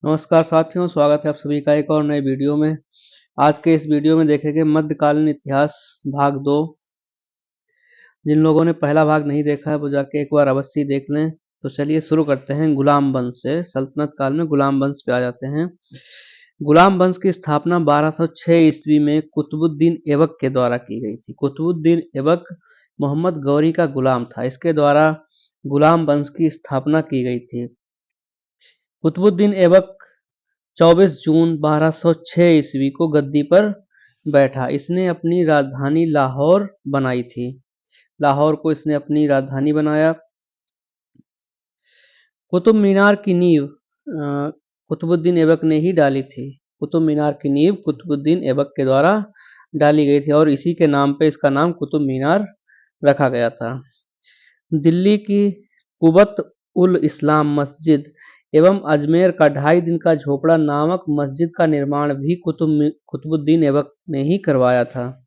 नमस्कार साथियों, स्वागत है आप सभी का एक और नए वीडियो में। आज के इस वीडियो में देखेंगे मध्यकालीन इतिहास भाग 2। जिन लोगों ने पहला भाग नहीं देखा है वो जाके एक बार अवश्य देख लें। तो चलिए शुरू करते हैं गुलाम वंश से। सल्तनत काल में गुलाम वंश पे आ जाते हैं। गुलाम वंश की स्थापना 1206 ईस्वी में कुतुबुद्दीन ऐबक के द्वारा की गई थी। कुतुबुद्दीन ऐबक मोहम्मद गौरी का गुलाम था। इसके द्वारा गुलाम वंश की स्थापना की गई थी। कुतुबुद्दीन ऐबक 24 जून 1206 ईस्वी को गद्दी पर बैठा। इसने अपनी राजधानी लाहौर बनाई थी। लाहौर को इसने अपनी राजधानी बनाया। कुतुब मीनार की नींव कुतुबुद्दीन ऐबक ने ही डाली थी। कुतुब मीनार की नींव कुतुबुद्दीन ऐबक के द्वारा डाली गई थी और इसी के नाम पे इसका नाम कुतुब मीनार रखा गया था। दिल्ली की कुबत उल इस्लाम मस्जिद एवं अजमेर का 2.5 दिन का झोपड़ा नामक मस्जिद का निर्माण भी कुतुबुद्दीन ऐबक ने ही करवाया था।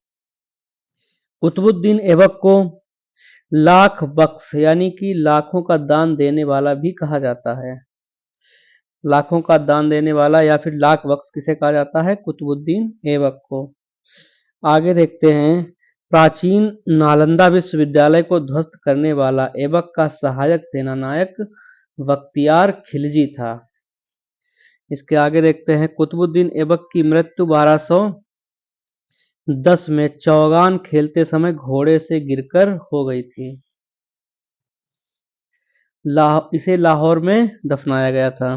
कुतुबुद्दीन ऐबक को लाख बख्श यानी कि लाखों का दान देने वाला भी कहा जाता है। लाखों का दान देने वाला या फिर लाख बख्श किसे कहा जाता है? कुतुबुद्दीन ऐबक को। आगे देखते हैं। प्राचीन नालंदा विश्वविद्यालय को ध्वस्त करने वाला ऐबक का सहायक सेनानायक बख्तियार खिलजी था। इसके आगे देखते हैं। कुतुबुद्दीन ऐबक की मृत्यु 1210 में चौगान खेलते समय घोड़े से गिरकर हो गई थी। इसे लाहौर में दफनाया गया था।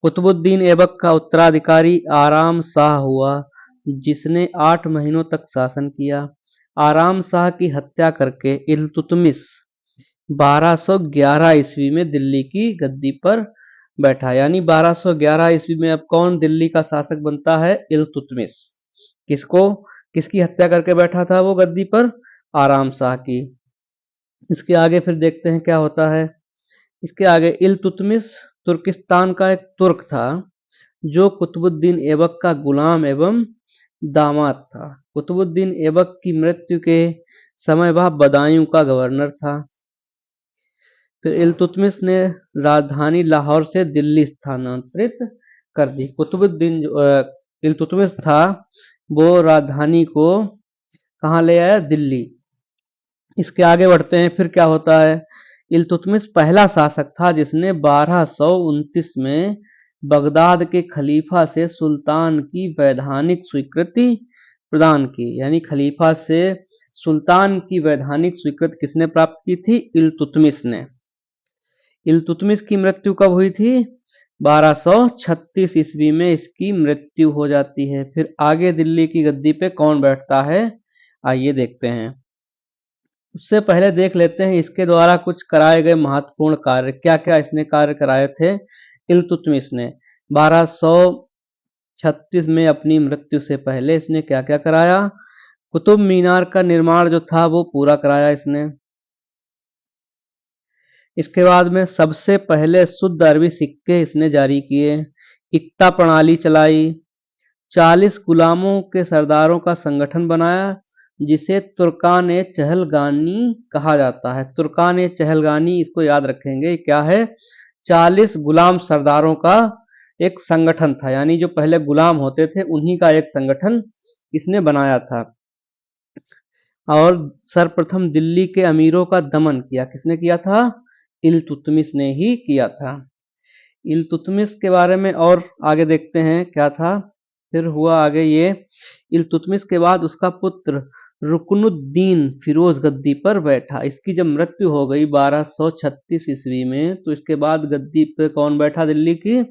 कुतुबुद्दीन ऐबक का उत्तराधिकारी आराम शाह हुआ, जिसने 8 महीनों तक शासन किया। आराम शाह की हत्या करके इल्तुतमिश 1211 ईस्वी में दिल्ली की गद्दी पर बैठा। यानी 1211 ईस्वी में अब कौन दिल्ली का शासक बनता है? इल्तुतमिश। किसकी हत्या करके बैठा था वो गद्दी पर? आराम शाह की। इसके आगे फिर देखते हैं क्या होता है। इसके आगे इल्तुतमिश तुर्किस्तान का एक तुर्क था जो कुतुबुद्दीन ऐबक का गुलाम एवं दामाद था। कुतुबुद्दीन ऐबक की मृत्यु के समय वह बदायूं का गवर्नर था। फिर इल्तुतमिश ने राजधानी लाहौर से दिल्ली स्थानांतरित कर दी। इल्तुतमिश था वो राजधानी को कहाँ ले आया? दिल्ली। इसके आगे बढ़ते हैं। फिर क्या होता है। इल्तुतमिश पहला शासक था जिसने 1229 में बगदाद के खलीफा से सुल्तान की वैधानिक स्वीकृति प्रदान की। यानी खलीफा से सुल्तान की वैधानिक स्वीकृति किसने प्राप्त की थी? इल्तुतमिश ने। इल्तुतमिश की मृत्यु कब हुई थी? 1236 ईस्वी में इसकी मृत्यु हो जाती है। फिर आगे दिल्ली की गद्दी पे कौन बैठता है? आइए देखते हैं। उससे पहले देख लेते हैं इसके द्वारा कुछ कराए गए महत्वपूर्ण कार्य। क्या क्या इसने कार्य कराए थे इल्तुतमिश ने? 1236 में अपनी मृत्यु से पहले इसने क्या क्या कराया? कुतुब मीनार का निर्माण जो था वो पूरा कराया इसने। इसके बाद में सबसे पहले शुद्ध अरबी सिक्के इसने जारी किए। इक्ता प्रणाली चलाई। 40 गुलामों के सरदारों का संगठन बनाया जिसे तुर्कान ए चहलगानी कहा जाता है। तुर्कान ए चहलगानी, इसको याद रखेंगे क्या है? 40 गुलाम सरदारों का एक संगठन था। यानी जो पहले गुलाम होते थे उन्हीं का एक संगठन इसने बनाया था। और सर्वप्रथम दिल्ली के अमीरों का दमन किया। किसने किया था? इल्तुतमिश ने ही किया था। इल्तुतमिश के बारे में और आगे देखते हैं क्या था। फिर हुआ आगे ये। इल्तुतमिश के बाद उसका पुत्र रुकनुद्दीन फिरोज गद्दी पर बैठा। इसकी जब मृत्यु हो गई 1236 ईस्वी में, तो इसके बाद गद्दी पे कौन बैठा दिल्ली की?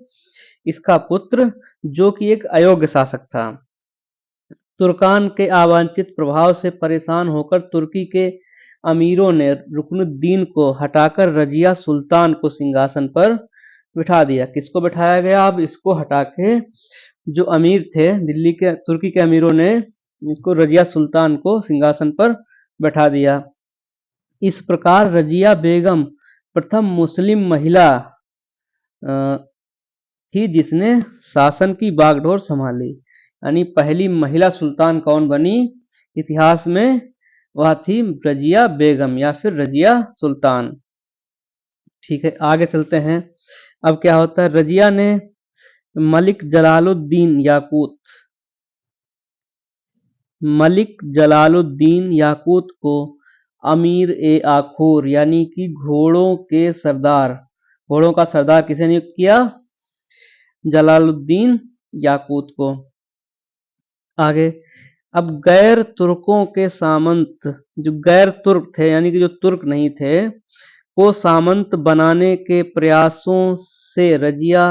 इसका पुत्र, जो कि एक अयोग्य शासक था। तुर्कान के अवांछित प्रभाव से परेशान होकर तुर्की के अमीरों ने रुकनुद्दीन को हटाकर रजिया सुल्तान को सिंहासन पर बिठा दिया। किसको बिठाया गया? अब इसको हटा के जो अमीर थे दिल्ली के, तुर्की के अमीरों ने इसको रजिया सुल्तान को सिंहासन पर बैठा दिया। इस प्रकार रजिया बेगम प्रथम मुस्लिम महिला थी जिसने शासन की बागडोर संभाली। यानी पहली महिला सुल्तान कौन बनी इतिहास में? वह थी रजिया बेगम या फिर रजिया सुल्तान। ठीक है, आगे चलते हैं। अब क्या होता है। रजिया ने मलिक जलालुद्दीन याकूत, मलिक जलालुद्दीन याकूत को अमीर ए आखूर यानी कि घोड़ों के सरदार, घोड़ों का सरदार किसे नियुक्त किया? जलालुद्दीन याकूत को। आगे, अब गैर तुर्कों के सामंत, जो गैर तुर्क थे यानी कि जो तुर्क नहीं थे, को सामंत बनाने के प्रयासों से रजिया,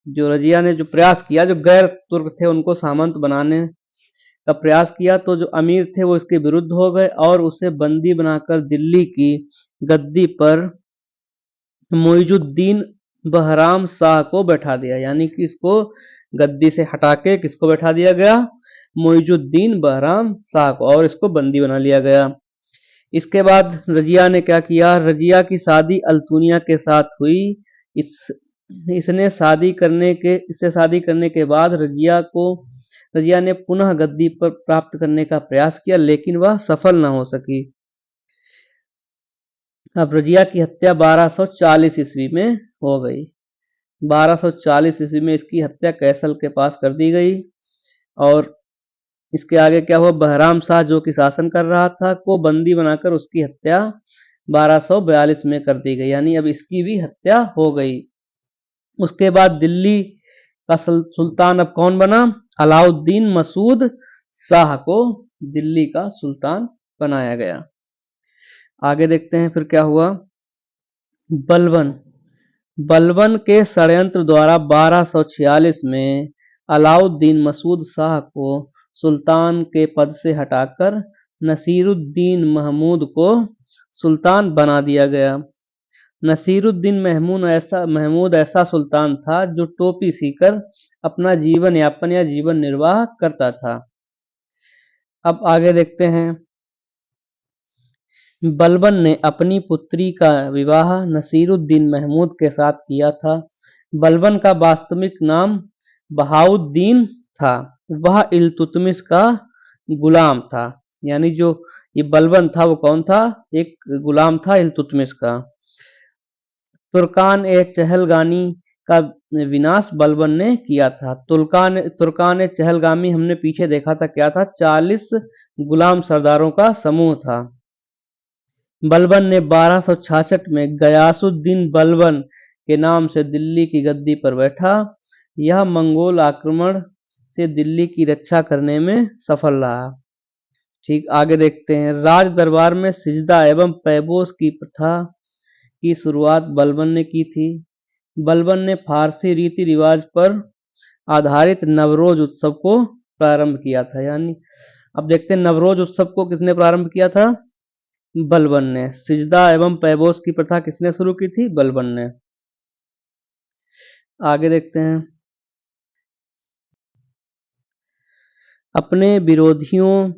जो रजिया ने जो प्रयास किया, जो गैर तुर्क थे उनको सामंत बनाने का प्रयास किया, तो जो अमीर थे वो इसके विरुद्ध हो गए और उसे बंदी बनाकर दिल्ली की गद्दी पर मुइजुद्दीन बहराम शाह को बैठा दिया। यानी कि इसको गद्दी से हटा के किसको बैठा दिया गया? मुइजुद्दीन बहराम शाह को, और इसको बंदी बना लिया गया। इसके बाद रजिया ने क्या किया? रजिया की शादी अल्तुनिया के साथ हुई। इससे शादी करने के बाद रजिया ने पुनः गद्दी पर प्राप्त करने का प्रयास किया, लेकिन वह सफल न हो सकी। अब रजिया की हत्या 1240 ईस्वी में हो गई। 1240 ईस्वी में इसकी हत्या कैसल के पास कर दी गई। और इसके आगे क्या हुआ? बहराम शाह जो कि शासन कर रहा था को बंदी बनाकर उसकी हत्या 1242 में कर दी गई, यानी अब इसकी भी हत्या हो गई। उसके बाद दिल्ली का सुल्तान अब कौन बना? अलाउद्दीन मसूद शाह को दिल्ली का सुल्तान बनाया गया। आगे देखते हैं फिर क्या हुआ। बलबन के षड्यंत्र द्वारा 1246 में अलाउद्दीन मसूद शाह को सुल्तान के पद से हटाकर नसीरुद्दीन महमूद को सुल्तान बना दिया गया। नसीरुद्दीन महमूद ऐसा सुल्तान था जो टोपी सीकर अपना जीवन यापन या जीवन निर्वाह करता था। अब आगे देखते हैं। बलबन ने अपनी पुत्री का विवाह नसीरुद्दीन महमूद के साथ किया था। बलबन का वास्तविक नाम बहाउद्दीन था। वह इल्तुतमिश का गुलाम था। यानी जो ये बलबन था वो कौन था? एक गुलाम था इल्तुतमिश का। तुर्कान ए चहलगानी का विनाश बलबन ने किया था। तुर्कान ए चहलगामी हमने पीछे देखा था क्या था? 40 गुलाम सरदारों का समूह था। बलबन ने 1266 में गयासुद्दीन बलबन के नाम से दिल्ली की गद्दी पर बैठा। यह मंगोल आक्रमण से दिल्ली की रक्षा करने में सफल रहा। ठीक, आगे देखते हैं। राज दरबार में सिजदा एवं पैबोस की प्रथा की शुरुआत बलबन ने की थी। बलबन ने फारसी रीति रिवाज पर आधारित नवरोज उत्सव को प्रारंभ किया था। यानी अब देखते हैं नवरोज उत्सव को किसने प्रारंभ किया था? बलबन ने। सिजदा एवं पैबोस की प्रथा किसने शुरू की थी? बलबन ने। आगे देखते हैं। अपने विरोधियों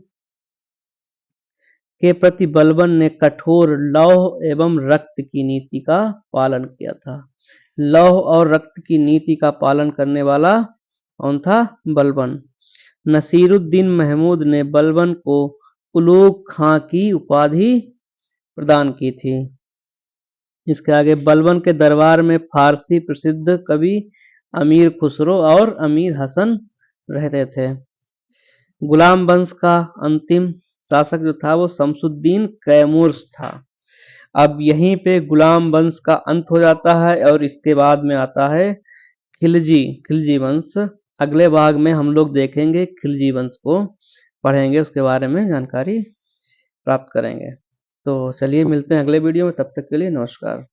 के प्रति बलबन ने कठोर लौह एवं रक्त की नीति का पालन किया था। लौह और रक्त की नीति का पालन करने वाला कौन था? बलबन। नसीरुद्दीन महमूद ने बलबन को उलूग खां की उपाधि प्रदान की थी। इसके आगे बलबन के दरबार में फारसी प्रसिद्ध कवि अमीर खुसरो और अमीर हसन रहते थे। गुलाम वंश का अंतिम शासक जो था वो शमसुद्दीन कैमूर्स था। अब यहीं पे गुलाम वंश का अंत हो जाता है और इसके बाद में आता है खिलजी वंश। अगले भाग में हम लोग देखेंगे खिलजी वंश को, पढ़ेंगे, उसके बारे में जानकारी प्राप्त करेंगे। तो चलिए मिलते हैं अगले वीडियो में, तब तक के लिए नमस्कार।